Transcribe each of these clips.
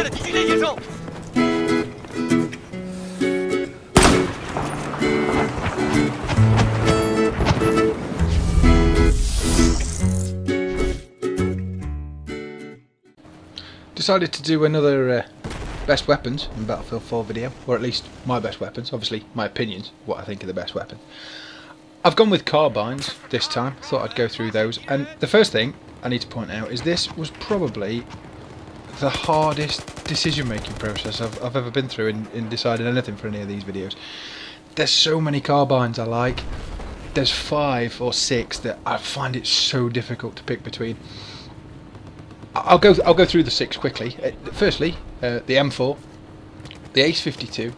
的敌军野兽。 Decided to do another best weapons in Battlefield 4 video, or at least my best weapons, obviously my opinions, what I think are the best weapons. I've gone with carbines this time, thought I'd go through those, and the first thing I need to point out is this was probably the hardest decision making process I've ever been through in deciding anything for any of these videos. There's so many carbines I like, there's 5 or 6 that I find it so difficult to pick between. I'll go through the 6 quickly. Firstly, the M4, the Ace-52,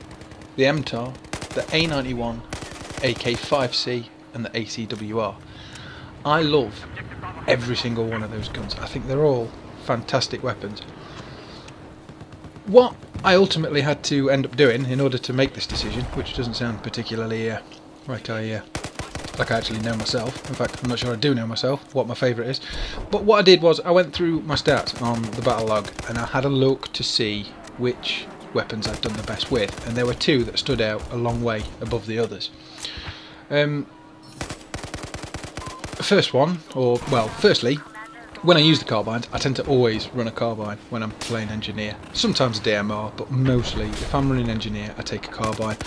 the MTAR, the A91, AK-5C, and the ACWR. I love every single one of those guns. I think they're all fantastic weapons. What I ultimately had to end up doing in order to make this decision, which doesn't sound particularly like I actually know myself. In fact, I'm not sure I do know myself what my favourite is. But what I did was I went through my stats on the battle log and I had a look to see which weapons I'd done the best with, and there were 2 that stood out a long way above the others. Firstly, when I use the carbines, I tend to always run a carbine when I'm playing engineer. Sometimes a DMR, but mostly if I'm running engineer, I take a carbine.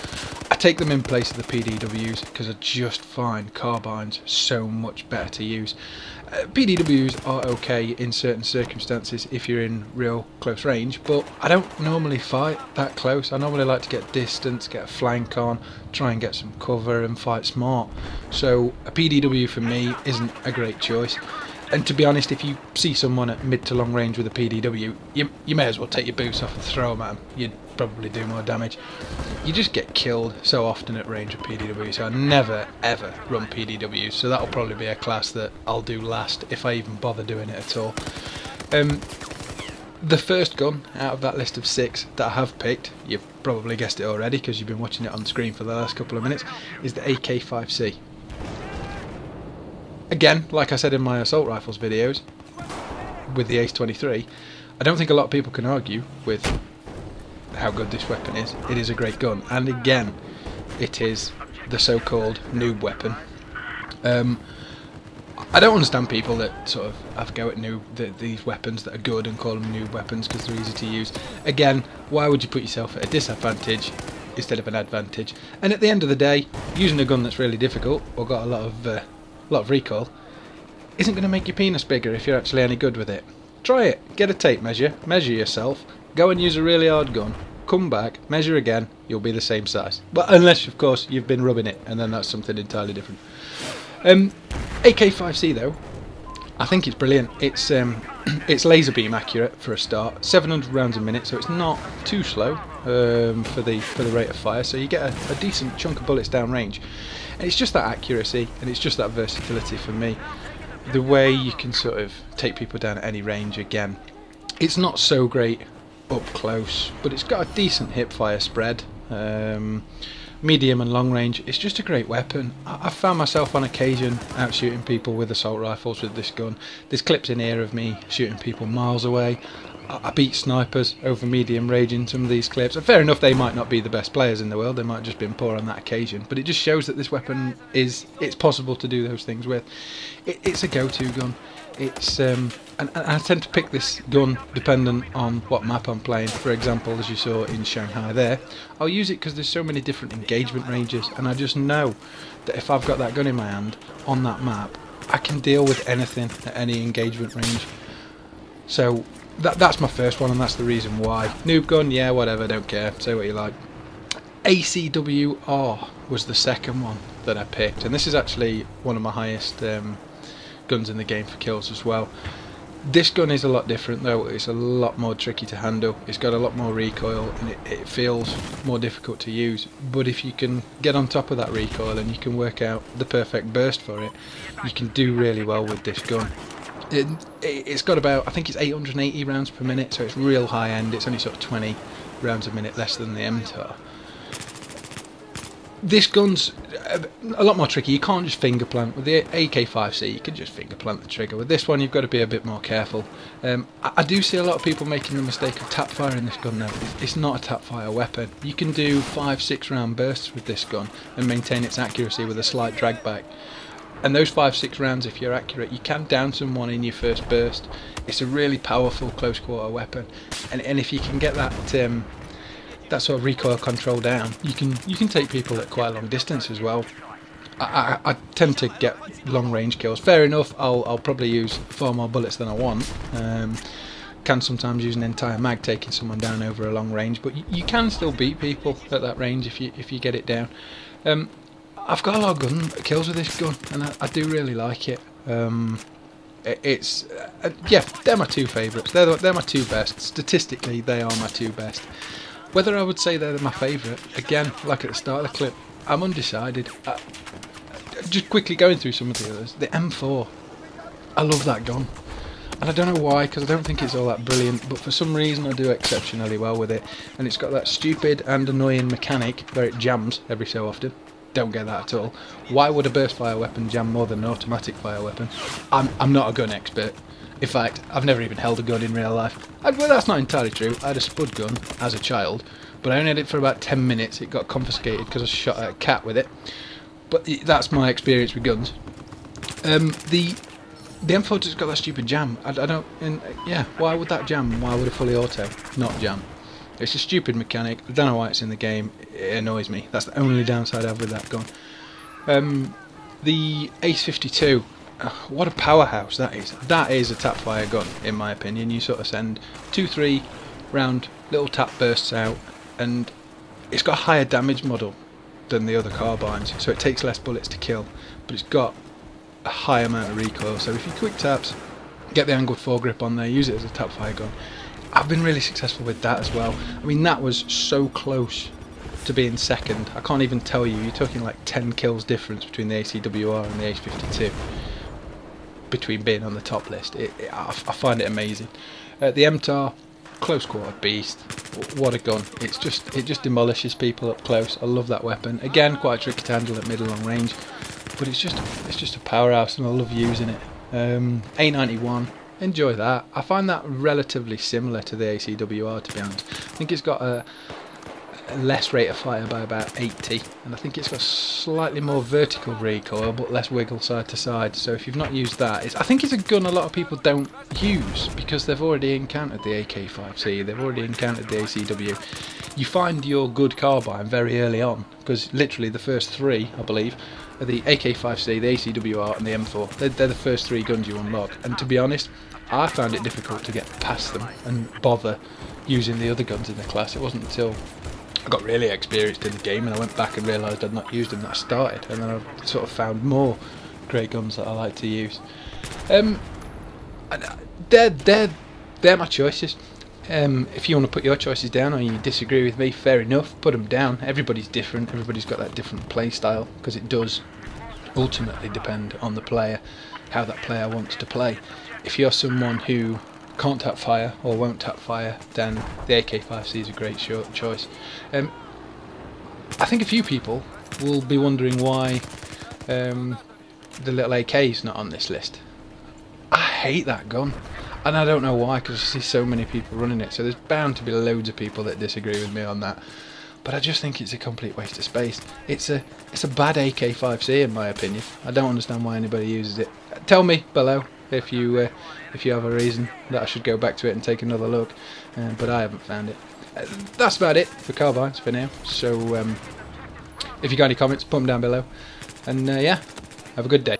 I take them in place of the PDWs because I just find carbines so much better to use. PDWs are okay in certain circumstances if you're in real close range, but I don't normally fight that close. I normally like to get distance, get a flank on, try and get some cover and fight smart. So a PDW for me isn't a great choice. And to be honest, if you see someone at mid to long range with a PDW, you may as well take your boots off and throw them at them. You'd probably do more damage. You just get killed so often at range with PDW, so I never ever run PDWs, so that'll probably be a class that I'll do last if I even bother doing it at all. The first gun out of that list of 6 that I have picked, you've probably guessed it already because you've been watching it on screen for the last couple of minutes, is the AK-5C. Again, like I said in my assault rifles videos with the Ace-23, I don't think a lot of people can argue with how good this weapon is. It is a great gun, and again, it is the so-called noob weapon. I don't understand people that sort of have a go at these weapons that are good and call them noob weapons because they're easy to use. Again, why would you put yourself at a disadvantage instead of an advantage? And at the end of the day, using a gun that's really difficult or got a lot of recoil isn't going to make your penis bigger if you're actually any good with it. Try it, get a tape measure, measure yourself, go and use a really hard gun, come back, measure again, you'll be the same size. But unless of course you've been rubbing it, and then that's something entirely different. AK-5C though, I think it's brilliant. It's laser beam accurate for a start, 700 rounds a minute, so it's not too slow for the rate of fire, so you get a decent chunk of bullets down range. And it's just that accuracy, and it's just that versatility for me. The way you can sort of take people down at any range again. It's not so great up close, but it's got a decent hip fire spread. Medium and long range, it's just a great weapon. I've found myself on occasion out shooting people with assault rifles with this gun. There's clips in here of me shooting people miles away. I beat snipers over medium range in some of these clips. And fair enough, they might not be the best players in the world, they might have just been poor on that occasion, but it just shows that this weapon it's possible to do those things with. It's a go-to gun. It's and I tend to pick this gun dependent on what map I'm playing. For example, as you saw in Shanghai there, I'll use it because there's so many different engagement ranges, and I just know that if I've got that gun in my hand on that map, I can deal with anything at any engagement range. So that's my first one, and that's the reason why. Noob gun, yeah, whatever, don't care, say what you like. ACWR was the second one that I picked, and this is actually one of my highest guns in the game for kills as well. This gun is a lot different though, it's a lot more tricky to handle, it's got a lot more recoil, and it feels more difficult to use, but if you can get on top of that recoil and you can work out the perfect burst for it, you can do really well with this gun. It's got about, I think it's 880 rounds per minute, so it's real high end. It's only sort of 20 rounds a minute less than the MTAR. This gun's a lot more tricky. You can't just finger plant. With the AK-5C, you can just finger plant the trigger. With this one, you've got to be a bit more careful. I do see a lot of people making the mistake of tap firing this gun now. It's not a tap fire weapon. You can do 5-6 round bursts with this gun and maintain its accuracy with a slight drag back. And those 5-6 rounds, if you're accurate, you can down someone in your first burst. It's a really powerful close quarter weapon, and if you can get that that sort of recoil control down, you can take people at quite a long distance as well. I tend to get long range kills. Fair enough, I'll probably use far more bullets than I want. Can sometimes use an entire mag taking someone down over a long range, but you can still beat people at that range if you get it down. I've got a lot of gun kills with this gun, and I do really like it. It's yeah, they're my two favourites. They're my two best. Statistically, they are my two best. Whether I would say they're my favourite, again, like at the start of the clip, I'm undecided. Just quickly going through some of the others. The M4, I love that gun, and I don't know why, because I don't think it's all that brilliant, but for some reason I do exceptionally well with it. And it's got that stupid and annoying mechanic where it jams every so often. Don't get that at all. Why would a burst fire weapon jam more than an automatic fire weapon? I'm not a gun expert. In fact, I've never even held a gun in real life. Well, that's not entirely true. I had a spud gun as a child, but I only had it for about 10 minutes. It got confiscated because I shot at a cat with it. But that's my experience with guns. The M4 just got that stupid jam. I don't. Yeah, why would that jam? Why would a fully auto not jam? It's a stupid mechanic. I don't know why it's in the game. It annoys me. That's the only downside I have with that gun. The Ace 52. What a powerhouse that is. That is a tap fire gun, in my opinion. You sort of send 2-3 round little tap bursts out, and it's got a higher damage model than the other carbines, so it takes less bullets to kill, but it's got a high amount of recoil. So if you quick taps, get the angled foregrip on there, use it as a tap fire gun. I've been really successful with that as well. I mean, that was so close to being second. I can't even tell you. You're talking like 10 kills difference between the ACWR and the Ace 52. Between being on the top list, I find it amazing. The MTAR, close quarter beast. What a gun! It just demolishes people up close. I love that weapon. Again, quite tricky to handle at mid and long range, but it's just a powerhouse, and I love using it. A91, enjoy that. I find that relatively similar to the ACWR, to be honest. I think it's got a less rate of fire by about 80, and I think it's got slightly more vertical recoil but less wiggle side to side. So if you've not used that, I think it's a gun a lot of people don't use because they've already encountered the AK-5C, they've already encountered the ACW. You find your good carbine very early on, because literally the first three, I believe, are the AK-5C, the ACWR and the M4. They're the first three guns you unlock, and to be honest, I found it difficult to get past them and bother using the other guns in the class. It wasn't until I got really experienced in the game and I went back and realised I'd not used them that I started, and then I've sort of found more great guns that I like to use. They're my choices. If you want to put your choices down or you disagree with me, fair enough, put them down. Everybody's different, everybody's got that different play style, because it does ultimately depend on the player, how that player wants to play. If you're someone who can't tap fire or won't tap fire, then the AK-5C is a great choice. I think a few people will be wondering why the little AK is not on this list. I hate that gun, and I don't know why, because I see so many people running it, so there's bound to be loads of people that disagree with me on that. But I just think it's a complete waste of space. It's a bad AK-5C in my opinion. I don't understand why anybody uses it. Tell me below if you have a reason that I should go back to it and take another look, but I haven't found it. That's about it for carbines for now. So if you got any comments, put them down below, and yeah, have a good day.